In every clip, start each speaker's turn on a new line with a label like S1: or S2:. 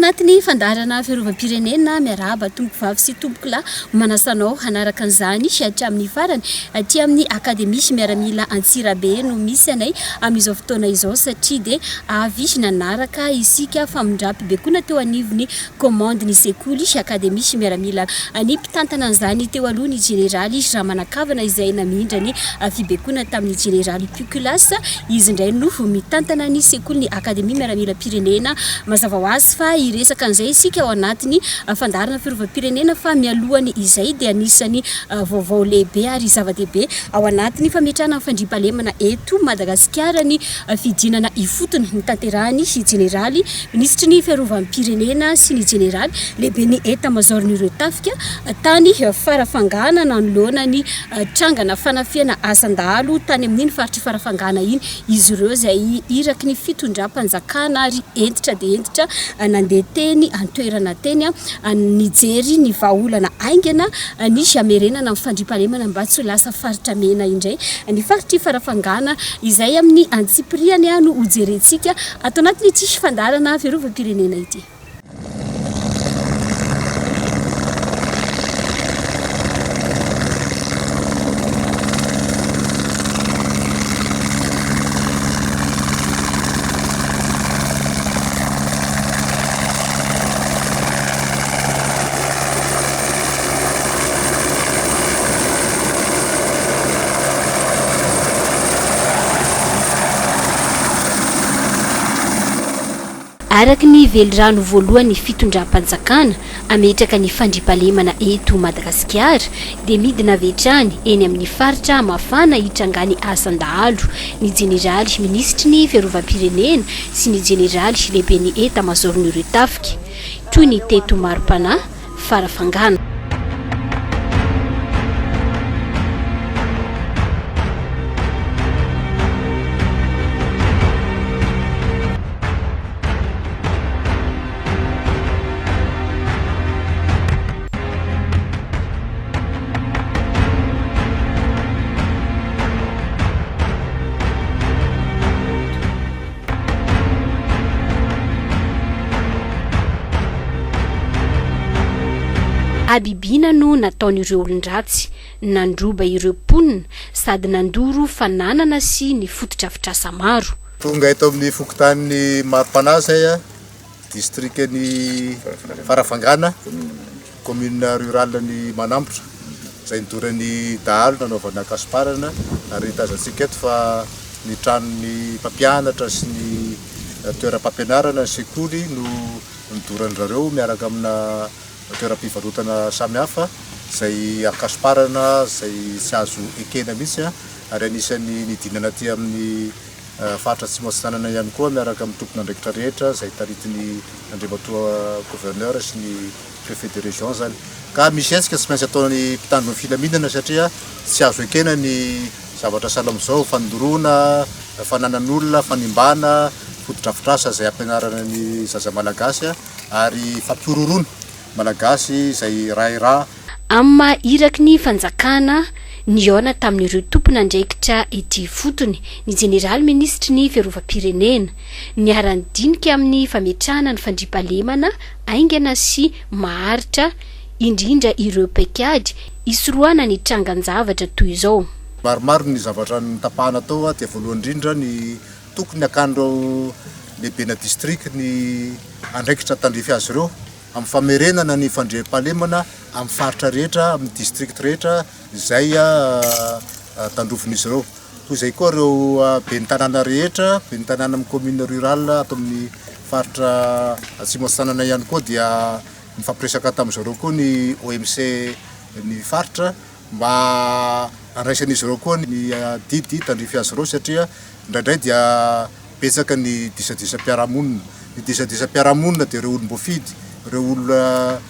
S1: anatin'ny fandarana Fiarovam Pirenena miarahaba tomboky vavy sy tomboky lahy manasanao hanaraka an'izany sy hatramin'ny farany aty amin'ny akademia sy miaramila Antsirabe no misy anay amin'izao fotoana izao satria dia avy nanaraka isika famondrampy bekoana teo anivony commande ny sekoly sy akademia sy miaramila ny mpitantana an'izany teo aloha ny generaly raha manakavana izay namindrany fibekoana tamin'ny generaly Pukulas izy indray no mitantana ny sekoly ny akademia miaramila Pirenena mazava ho azy fa iresaka an'izay isika ao anatiny fandarana Fiarovam Pirenena fa mialohany izay dia anisany vaovao lehibe ary zava-dehibe ao anatiny fametrahana fandriampahalemana eto Madagasikara ny fidinana ifotony ny tanterahany sy generaly ministry ny Fiarovam Pirenena sy ny generaly lehibe ny état-major ny retafika tany farafangana nanoloana ny trangana fanafiana asandalo tany amin'iny faritry farafangana iny izy ireo izay iraky ny fitondram-panjakana ary entitra dia entitra nandeha teny antoerana teny nijery ny vahaolana aingana ny jamerenana amin'ny fandriampahalemana mba tsy ho lasa faritra mena indray ny faritry farafangana izay amin'ny antsipriany no hojerentsika ato anatiny tsisy fandarana Fiarovam Pirenena ity. Araka ny velirano voalohany fitondram-panjakana ametraka ny fandriampahalemana eto Madagasikara dia midina vetrany eny amin'ny faritra mafana hitrangany asandahalo ny generaly ministry ny Fiarovam Pirenena sy ny generaly lehibe ny état-major ny retafika toy ny teto maro-panahy farafangana. Abibina no nataon'ireo olon-dratsy nandroba ireo ponina sady nandoro fananana sy ny fotodrafitrasa maro.
S2: Tonga eto amin'ny fokotanin'ny maro-panahy zay districtny farafangana commune rurale ny Manambotra zay nidoran'ny dahalo nanaovana kasiparana ary tazantsika eto fa ny tranon'ny mpampianatra sy ny toeram-pampianarana ny sekoly no nidoran'ireo miaraka amina toeram-pivarotana samihafa zay akasiparana zay tsy azo ekena mihitsy ary anisan'ny nidinana aty amin'ny faritra tsy moatsanana ihany koa miaraka amin'ny tompon'andraikitra rehetra zay taritiny andriamatoa gouverneur sy ny préfet de région zany ka misy etsika tsy maintsy ataony mpitandro ny filaminana satria tsy azo ekena ny zavatra salam'izao fanindoroana fananan'olona fanimbana fotodrafitrasa zay ampianarana ny zaza malagasy ary fampiororoana malagasy zay raha
S1: amma iraky ny fanjakana niona tamin'ireo tompon'andraikitra ety fotony ny generaly ministry ny Fiarovam Pirenena niaran-dinika amin'ny fametrahana ny fandriampahalemana aingana sy maharitra indrindra ireo paikady isoroana ny trangan-javatra toy izao.
S2: Maromaro ny zavatra nitapahana tao dia voalohany indrindra ny tokony akandro lehibena district ny andraikitra tandrify azy ireo amin'ny famerenana ny fandriampahalemana amin'ny faritra rehetra amin'ny district rehetra izay tandrofin'izy ireo. Toy izay koa ireo ben'ny tanàna rehetra, ben'ny tanàna amin'ny commune rurale ato amin'ny faritra atsimo antsanana ihany koa dia mifampiresaka tamin'izareo koa ny OMC ny faritra mba andraisan'izy ireo koa ny didy tandrify azy ireo satria indraindray dia betsaka ny disadisa-piarahamonina. Ny disadisa-piarahamonina dia ireo olom-boafidy ireo olona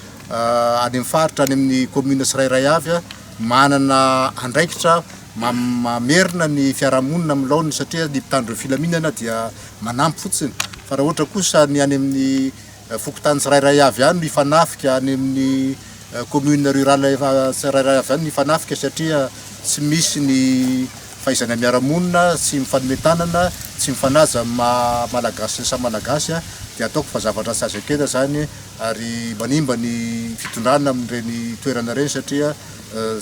S2: any amin'ny faritra any amin'ny commune tsirairay avy manana andraikitra mamerina ny fiarahamonina amin'ny laony satria ny mpitandro filaminana dia manampy fotsiny fa raha ohatra kosa ny any amin'ny fokotany tsirairay avy any mifanafika any amin'ny commune rurale tsirairay avy any mifanafika satria tsy misy ny fahaizana miaramonina sy mifanometanana tsy mifanaja malagasy sa malagasy dia ataoko fa zavatra tsy azo ekena zany ary manimba ny fitondrana amin'ireny toerana reny satria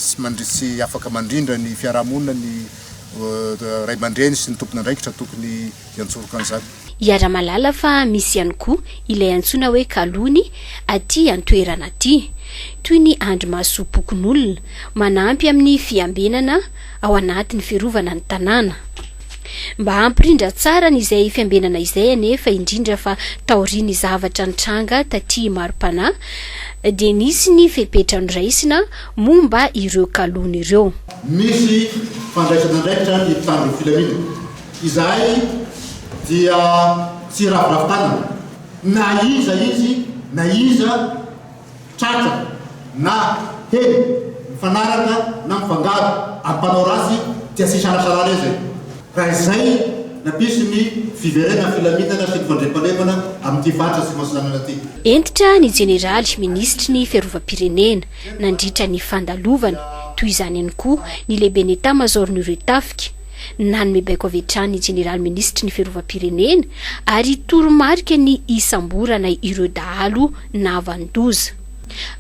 S2: tsy afaka mandrindra ny fiarahamonina ny ray aman-dreny sy ny tompon'andraikitra tokony hiantsoroka an'izany.
S1: Iara-malala fa misy ihany koa ilay antsoina hoe kalony aty antoerana aty toy ny andro mahasopokon'olona manampy amin'ny fiambenana ao anatin'ny fiarovana ny tanàna. Mba hampirindra tsara n'izay fiambenana izay anefa indrindra fa taoriany zavatra nitranga taty maro-panahy dia nisy ny fepetranoraisina momba ireo kalony ireo.
S2: Misy fandraisana andraikitra ny mpitandro filaminana izahay dia tsy ravoravo-tanana na iza izy na iza tratra na hely mifanaraka na mifangaro ampanao rasy dia tsy sarasarana izy raha izay nampisy ny fiverena filaminana sy ny fandriam-pahalemana amin'ity faritra sy mahasinanana aty.
S1: Entitra ny jeneraly ministry ny Fiarovam-pirenena nandritra ny fandalovana toy izany ihany koa ny lehibe ny état-major-n'ireo tafika nanome baiko avy hatrany ny jeneraly ministry ny Fiarovam-pirenena ary toromarika ny isamborana ireo dahalo navandoza.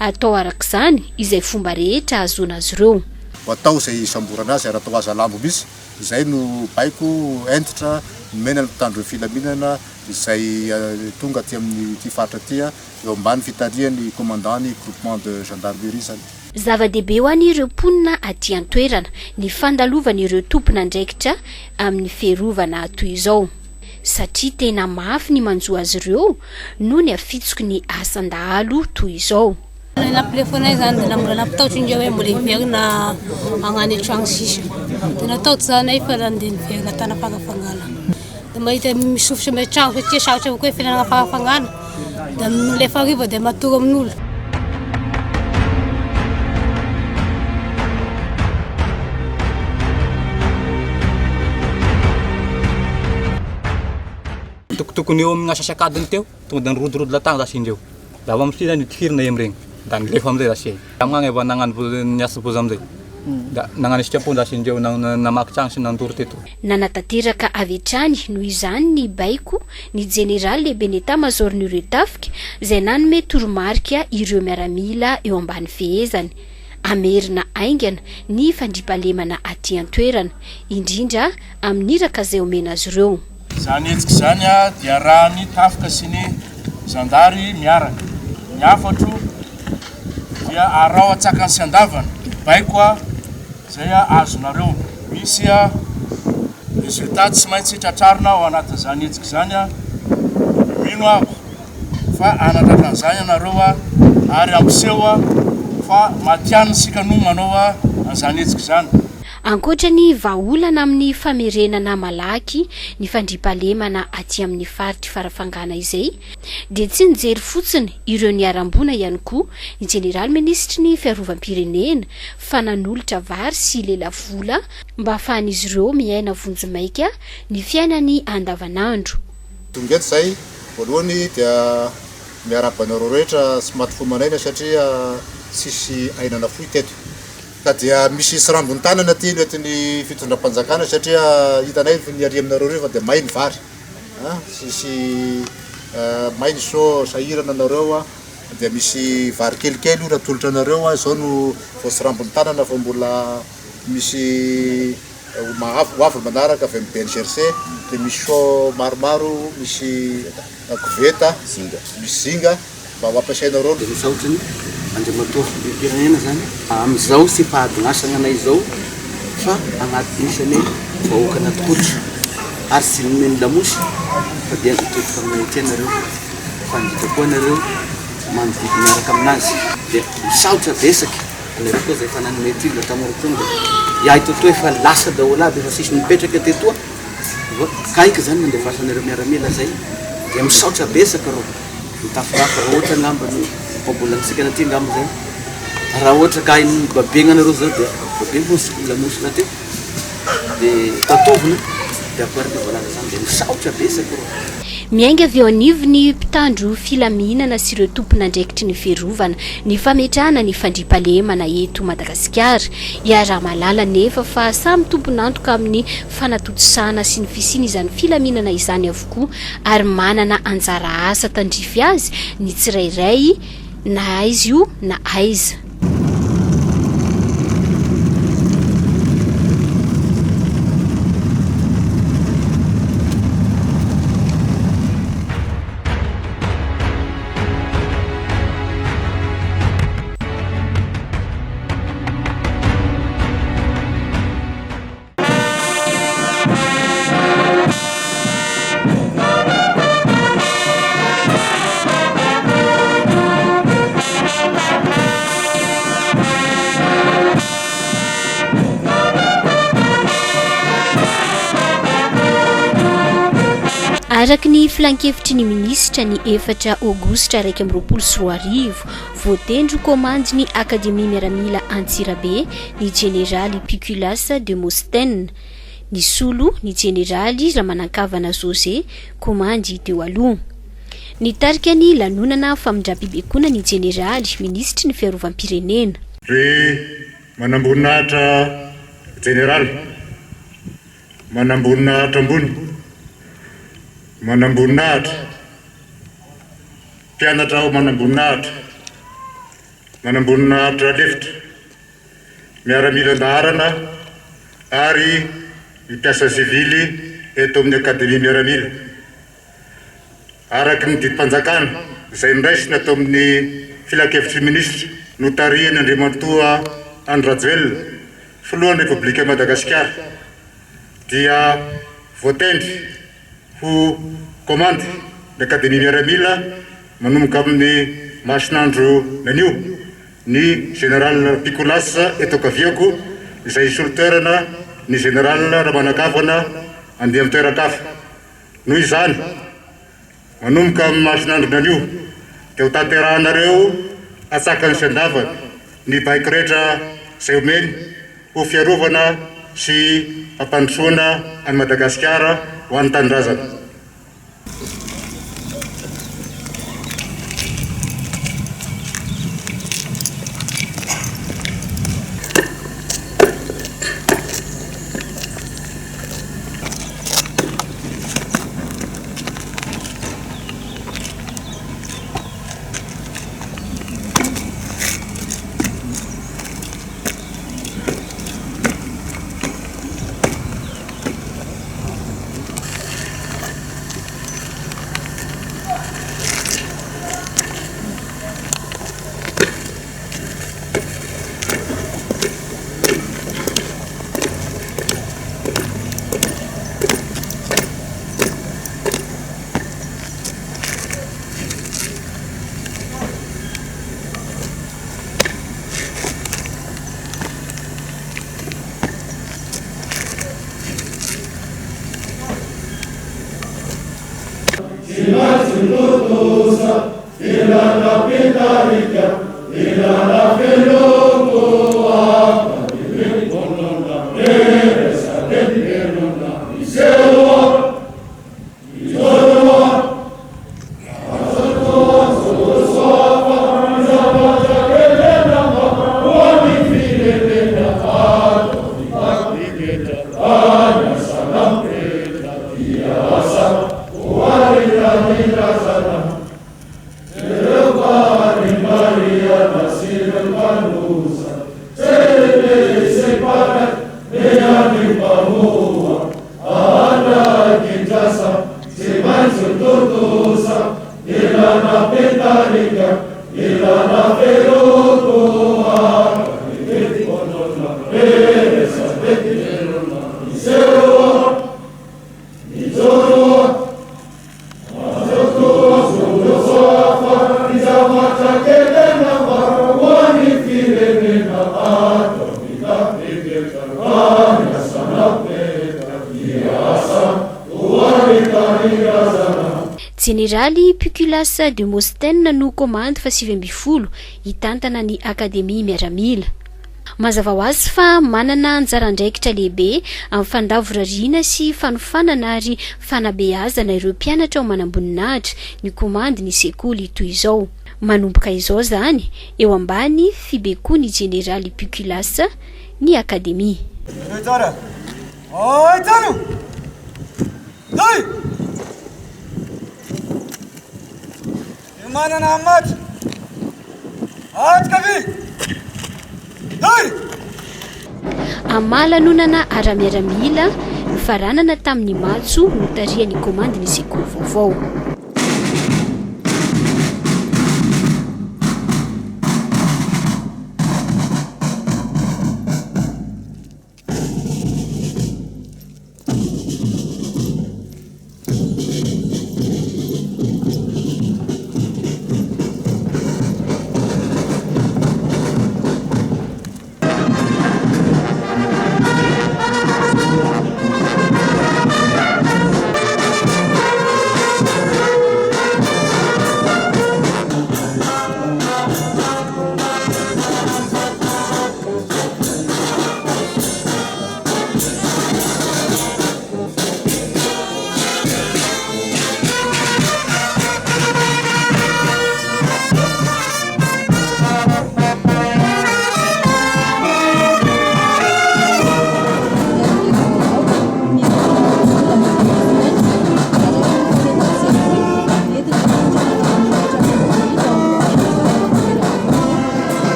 S1: Atao arak'izany izay fomba rehetra azoana azy ireo.
S2: Atao izay isamborana azy ary atao aza lambo misy izay no baiko entitra nomena ny mpitandro filaminana izay tonga aty amin'ny ty faritra ty eo ambany fitarian'ny commandant ny groupement de gendarmerie zany.
S1: Zava-dehibe ho an'ireo mponina aty an-toerana ny fandalovana ireo tompon'andraikitra amin'ny fiarovana toy izao satria tena mafy ny manjoa azy ireo no ny afitsoko ny asan-dahalo toy izao.
S3: Naplefonay zany dia mbola nampitaotry indreo hoe mbola hiverina agnany tragno sisa dia nataoty zanay fa nandeha niverina tana fagafangana dia mahita misofotry ame tragno satria sarotra avao koa fihinanana fagafangana dia milefa hariva dia matory amin'olo.
S4: Tokony eo amin'ny asasakadiny teo tonga dia nirodorodo latagna zasy indreo da avy amin'ity zany tifirina amin'ireny da nilefa amin'izay zasy amin'agny efa nagnano ny asa boza amin'izay da nagnano sitrapony zasy indreo namaky tragno sy nandory teto.
S1: Nanatanteraka avy hatrany noho izany ny baiko ny jeneraly lehibe ny état-major-n'ireo tafika izay nanome toromarika ireo miaramila eo ambany fehezany amerina aingana ny fandriampahalemana aty an-toerana indrindra amin'iraka izay omena azy ireo.
S5: Zany hetsika zany dia raha ny tafika sy ny zandary miaraka ny afatro dia arao atsakany sy andavana baiko zay azonareo misy resultat tsy maintsy tratrarina ao anatin'izany hetsika zany mino ako fa anatrakan'izany ianareo ary ampiseho fa matianina sika no manao an'izany hetsika zany.
S1: Ankoatra ny vahaolana amin'ny famerenana malaky ny fandriampahalemana aty amin'ny faritry farafangana izay dia tsy nijery fotsiny ireo niarambona ihany koa ny jeneraly ministry ny Fiarovam-pirenena fa nanolotra vary sy lelavola mba ahafahan'izy ireo miaina vonjimaika ny fiainany andavanandro.
S2: Tonga eto zay voalohany dia miarabanareo rehetra sy maty fo manaina satria tsisy ainana foy teto. Ka dia misy sirambony tanana ty noetiny fitondram-panjakana satria hitanay ny ary aminareo reo fa dia may ny vary sisy may ny so sahirana anareo dia misy vary kelikely ora tolotra anareo izao no vao sirambony tanana fa mbola misy hoavy manaraka avy amin'ny BNGRC dia misy so maromaro misy koveta misy zinga mba ho ampiasainareo.
S6: Dia misaotrany Andriamatoa Pirenena zany amin'izao sy fahadognasana anay izao fa agnaty isany vahoaka anatikotra ary sy nomeny lamosy fa dia nitoetika aminay ity anareo fa andika koa anareo manodidy miaraka aminazy dia misaotra besaky anareo koa zay fa nanome ty la taminareo tonga iahy totoa efa lasa daholo aby efa sisy mipetraka tetoa kaiky zany mandevasa anareo miaramila zay dia misaotra besaka reo mitafiraka raha ohatra ngambany mpambolantsika naty ngamba zay raha ohatra ka ny babena anareo zao dia babena lamosina teo dia tatovina dia akoaraka voalala zany dia misaotra besaka rô.
S1: Miainga avy eo anivo ny mpitandro filaminana sy ireo tompon'andraikitry ny fiarovana ny fametrahana ny fandriampahalemana eto Madagasikara. Iara malala nefa fa samy tompon'antoka amin'ny fanatotosana sy ny fisiana izany filaminana izany avokoa ary manana anjara asa tandrify azy ny tsirairay na aiza io na aiza. Araky ny filan-kevitry ny minisitra ny 4 aogositra 2024 voatendro komandy ny Akademia Miaramila Antsirabe ny Generaly Piculas de Mosten ny solo ny Generaly Ramanankavana José komandy teo aloha. Ny tarika ny lanonana famindrapibekona ny Generaly ministry ny Fiarovam Pirenena.
S2: Manamboninahitra Generaly manamboninahitra ambony manamboninahitra mpianatra ao manamboninahitra lefitra miaramila andaharana ary mpiasa sivily eto amin'ny Akademia Miaramila araky ny didim-panjakana izay niraisina atao amin'ny filan-kevitry minisitra notariany Andriamatoa Andry filohan'ny Repoblika Madagasikara dia voatendry ho komandy ny Akademia Miaramila manomboka amin'ny masinandro nanio ny Général Piculas eto kaviako izay solitoerana ny Général Ramanankavana andeha amin'ny toeran-kafa. Noho izany manomboka amin'ny masinandro nanio dia ho tanterahanareo atsakany sandavana ny baiko rehetra izay omeny ho fiarovana sy ampandrosoana any Madagasikara ho an'ny tanindrazana.
S1: Generaly Piculas de Mosten no commande fa 20 hitantana ny Akademia Miaramila. Mazava ho azy fa manana anjara andraikitra lehibe amin'ny fandavorariana sy fanofanana ary fanabeazana ireo mpianatra ao manamboninahitra ny komandy ny sekoly toy izao. Manomboka izao zany eo ambany fibekoany Generaly Piculas ny akademia. Amalanonana aramiaramila faranana tamin'ny matso no tarihan'ny komandy ny sekoly vaovao.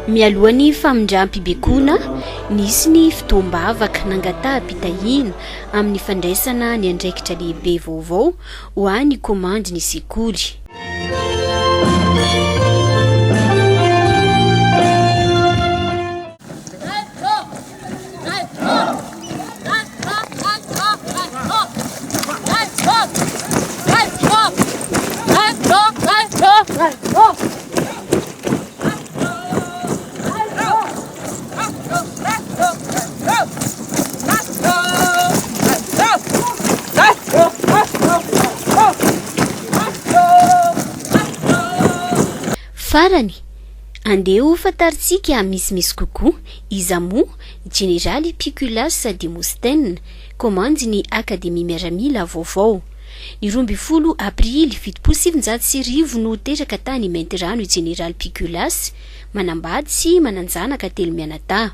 S1: Mialohan'ny famindram-pibekoana nisy ny fitoam-bavaka nangataham-pitahina amin'ny fandraisana ny andraikitra lehibe vaovao ho an'ny komandy ny sekoly. Farany andeo fataritsika misy kokoa iza moa Generaly Piculas de Mosten komandy ny akademia miaramila vaovao. Ny 12 aprily 1709 no teraka tany Mainty rano i Generaly Piculas manambady sy mananjanaka telo mianadahy.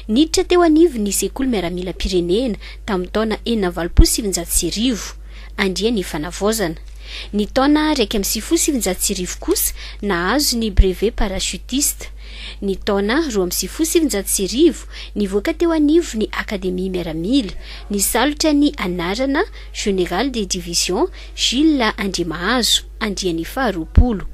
S1: Niditra teo anivo ny sekoly miaramila Pirenena tamin'ny taona 1979 andria ny fanavaozana. Ny taona 1979 kosa nahazo ny brevet parachutiste. Ny taona 1979 nivoaka teo anivo ny Akademia Miaramila, nisalotra ny anarana Général de Division Jules Andriamahazo andriany faharoapolo.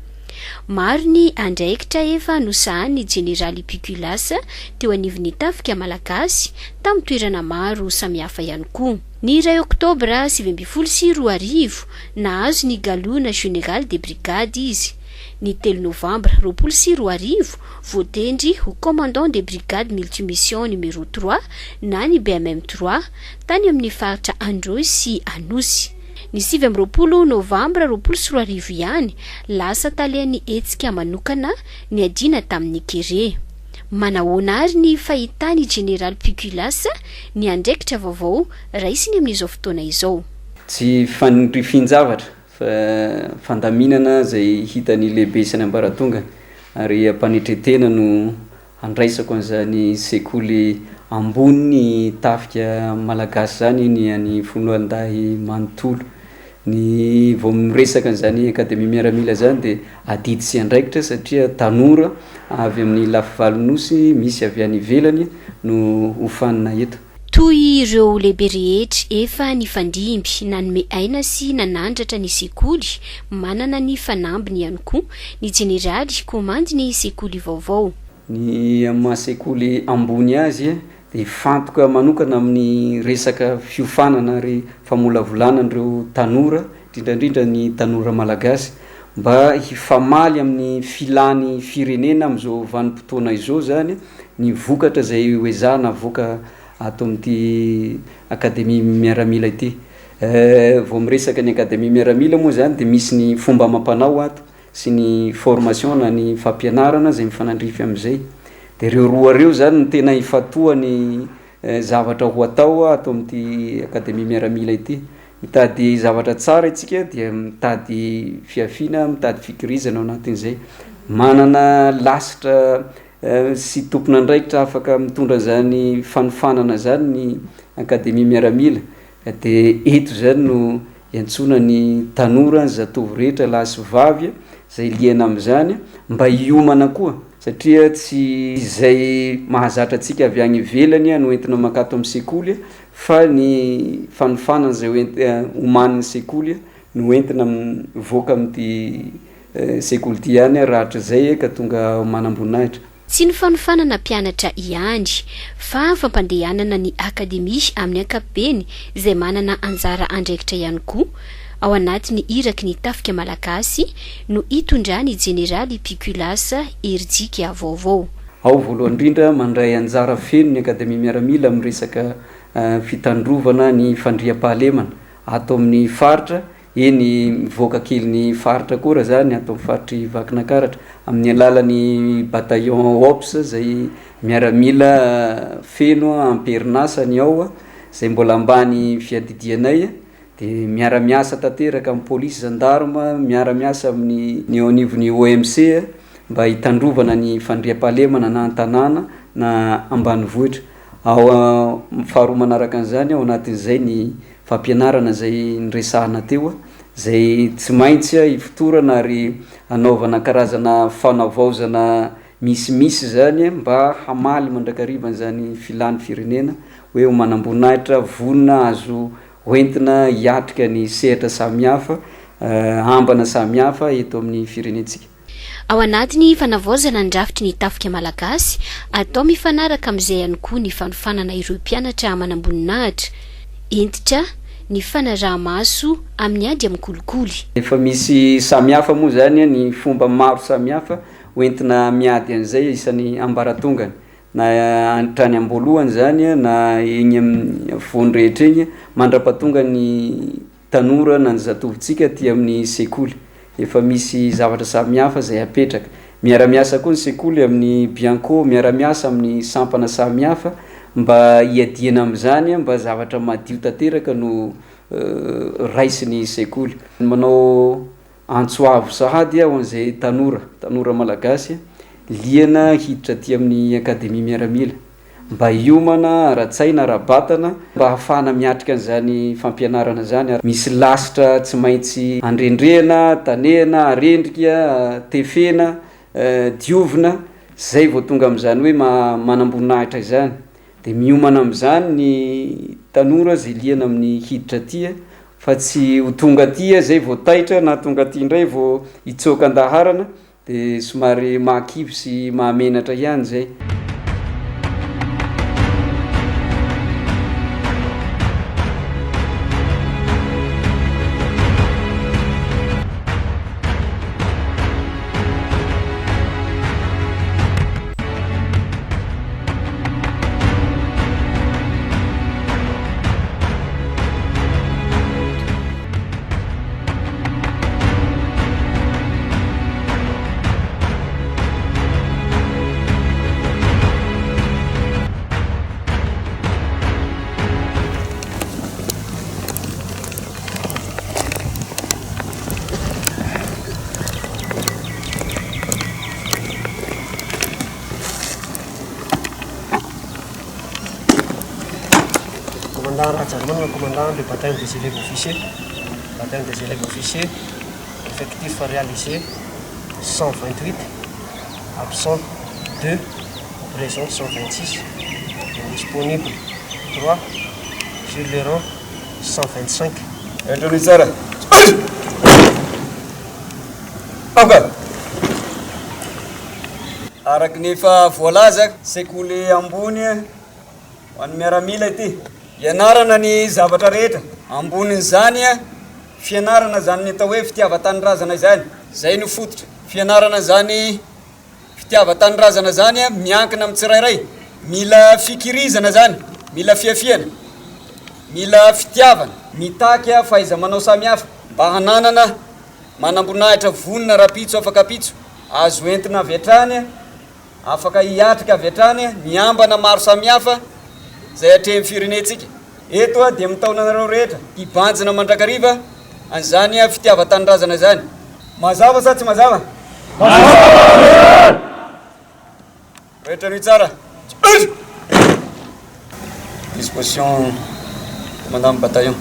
S1: Maro ny andraikitra efa nosahan'ny Generaly Piculas teo anivon'ny tafika malagasy tamin'ny toerana maro samihafa ihany koa. Ny 2 Oktobra 2022 nahazo ny galona Général de Brigade izy. Ny 3 Novambra 2022 voatendry ho commandant de brigade multimission numéro 3 na ny BMM 3 tany amin'ny faritra Androy sy Anosy. Ny 7 Novambra 2022 ihany lasa talian'ny hetsika manokana ny adina tamin'ny Kere. Manahoana ary ny fahitany General Piculas ny andraikitra vaovao raisiny amin'izao fotoana izao.
S7: Tsy fanindrifinjavatra fa fandaminana zay hitany lehibe isany ambaratonga ary ampanetretena no andraisako an'izany sekoly ambony tafika malagasy zany ny any Foloandahy manontolo. Ny vao miresaka an'izany Akademia Miaramila zany de adidy sy andraikitra satria tanora avy amin'ny lafivalonyosy misy avy any ivelany no hofanina eto.
S1: Toy ireo lehibe rehetra efa nifandimby nanome aina sy nanandratra ny sekoly, manana ny fanambiny ihany koa ny Generaly komandy ny sekoly vaovao.
S7: Ny maha-sekoly ambony azy de fantoka manokana amin'ny resaka fiofanana ary famolavolanan'ireo tanora, indrindrindrindra ny tanora malagasy mba hifamaly amin'ny filany firenena amin'izao vanim-potoana izao zany ny vokatra zay hoezahana voaka ato amin'ity Akademia Miaramila ity. Vao miresaka ny Akademia Miaramila moa zany de misy ny fomba amam-panao ato sy ny formation na ny fampianarana zay mifanandrify amin'izay. De reo roa reo zany no tena ifatoany zavatra ho atao ato amin'ity Akademia Miaramila ity. Mitady zavatra tsara itsika dia mitady fiafina, mitady fikirizana ao anatin'izay. Manana lasitra sy tompona andraikitra afaka mitondra zany fanofanana zany ny Akademia Miaramila. De eto zany no iantsona ny tanora ny zatovo rehetra lahy sy vavy zay liana amin'izany mba hiomana koa satria tsy izay mahazatra antsika avy any ivelany no entina makato amin'ny sekoly fa ny fanofanana zay omanin'ny sekoly no entina voaka amin'ity sekoly ty ihany rahatra zay ka tonga manam-boninahitra.
S1: Tsy ny fanofanana mpianatra ihany fa fampandehanana ny akademia amin'ny ankapobeny izay manana anjara andraikitra ihany koa ao anatin'ny iraky ny tafika malagasy no itondrany Generaly Piculas erijika vaovao.
S7: Ao voalohany indrindra mandray anjara feno ny Akademia Miaramila amin'ny resaka fitandrovana ny fandriam-pahalemana ato amin'ny faritra. Eny mivoaka kely ny faritra koa raha zany ato amin'ny faritry Vakinakaratra amin'ny alalan'ny bataillon OPS zay miaramila feno amperinasany ao zay mbola ambany fiadidianay de miara-miasa tanteraka amin'ny polisy gendarme, miara-miasa amin'ny eo anivon'ny OMC mba hitandrovana ny fandriam-pahalemana na an-tanàna na ambanivohitra. Ao faharoa manaraka an'izany ao anatin'izay ny fampianarana zay niresahana teo zay tsy maintsy hifotorana ary anaovana karazana fanavaozana misimisy zany mba hamaly mandrakariva zany filany firenena hoe manam-boninahitra vonina azo hoentina hiatrika ny sehatra samihafa ambana samihafa eto amin'ny firenentsika.
S1: Ao anatiny fanavaozana ndrafitry ny tafika malagasy atao mifanaraka amin'izay ihany koa ny fanofanana ireo mpianatra manam-boninahitra entitra ny fanaraha-maso amin'ny ady amin'ny kolikoly.
S7: Efa misy samihafa moa zany ny fomba maro samihafa hoentina miady an'izay isan'ny ambaratongany na antrany amboalohany zany na eny amin'ny voany rehetra eny mandra-pahatonga ny tanora na ny zatovitsika ty amin'ny sekoly. Efa misy zavatra samihafa zay apetraka. Miara-miasa koa ny sekoly amin'ny bianco, miara-miasa amin'ny sampana samihafa mba hiadiana amin'izany mba zavatra madio tanteraka no raisiny sekoly. Manao antsoavo sahady ho an'izay tanora malagasy liana hiditra aty amin'ny Akademia Miaramila mba hiomana ara-tsaina ara-batana mba hahafahana miatrika an'izany fampianarana zany ary misy lasitra tsy maintsy andrendrehana tanehana arendrika tefena diovina zay vao tonga am'izany hoe manamboninahitra izany de miomana am'izany ny tanora zay liana amin'ny hiditra tia fa tsy ho tonga tia zay vao taitra na tonga tia indray vao hitsoka andaharana de somary mahakivy sy mahamenatra ihany zay.
S8: Le commandant du bataillon des élèves officiers. Bataillon des élèves officiers, effectif réalisé 128, absent 2, présent 126, disponible 3, sur le rang 125.
S7: Introduisera. Araka ny efa voalaza sekoly ambony ho an'ny miaramila ity ianarana ny zavatra rehetra ambonin'izany fianarana zany ny atao hoe fitiava-tanirazana zany zay no fototra fianarana zany fitiava-tanirazana zany miankina amin'ny tsirairay mila fikirizana zany mila fiafiana mila fitiavana mitaky faiza manao samihafa mba hananana manambonahitra vonina rapitso afaka pitso azo entina avy hatrany afaka hiatrika avy hatrany miambana maro samihafa zay atrehmy firenetsika eto dia mitaonanareo rehetra hibanjina mandrakariva an'izany fitiava-tanirazana zany mazava sa tsy mazava rehetra ny tsara disposition commandant bataillon.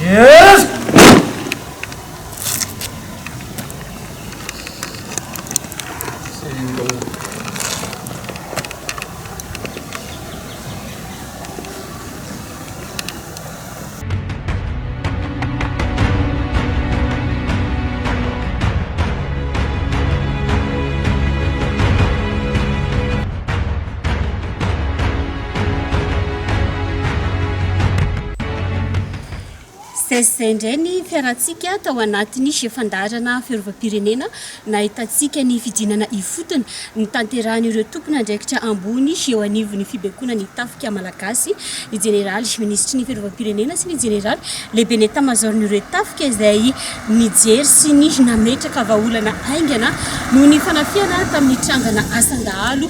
S8: Yes!
S1: Zay indray ny fiarantsika tao anatin'ny chefandarana Fiarovam-pirenena nahitantsika ny fidinana ifotony ny tanteran'ireo tompona andraikitra ambony eo anivon'ny fibaikona ny tafika malagasy ny jeneraly ministry ny Fiarovam-pirenena sy ny jeneraly lehibe ny état-majorn'ireo tafika izay nijery sy ny nametraka vahaolana aingana noho ny fanafiana tamin'ny trangana asandahalo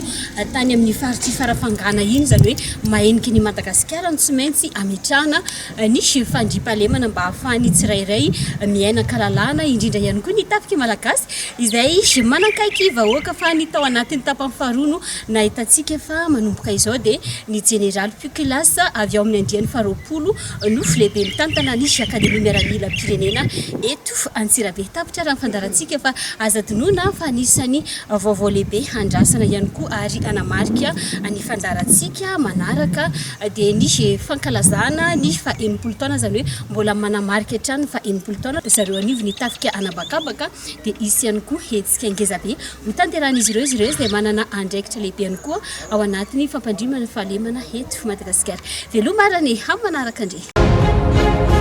S1: tany amin'ny faritry farafangana iny zany hoe maheniky ny Madagasikara ny tsy maintsy ametrahana ny fandriampahalemana mba ahafahany tsirairay miaina kalalana indrindra ihany koa ny tafika malagasy izay manankaiky vahoaka fa ny tao anatin'ny tapany faharoa na hitantsika fa manomboka izao dia ny jeneraly Pukilas avy ao amin'ny andriany faharoapolo nofo lehibe mitantana nisy akademia miaramila Pirenena eto Antsirabe tapitra raha fandarantsika fa azadinoana fa anisany vaovao lehibe handrasana ihany koa ary anamarika ny fandarantsika manaraka dia nisy fankalazana nisy fa 80 taona zany hoe mbola manamarika hatrany fa 80 taona zareo anivo ny tafika anabakabaka dia isy ihany koa hetsika angezabe mitanteran'izy ireo izay manana andraikitra lehibe ihany koa ao anatin'ny fampandrimana fahalemana eto Madagasikara. Veloma marany ha manaraka indray.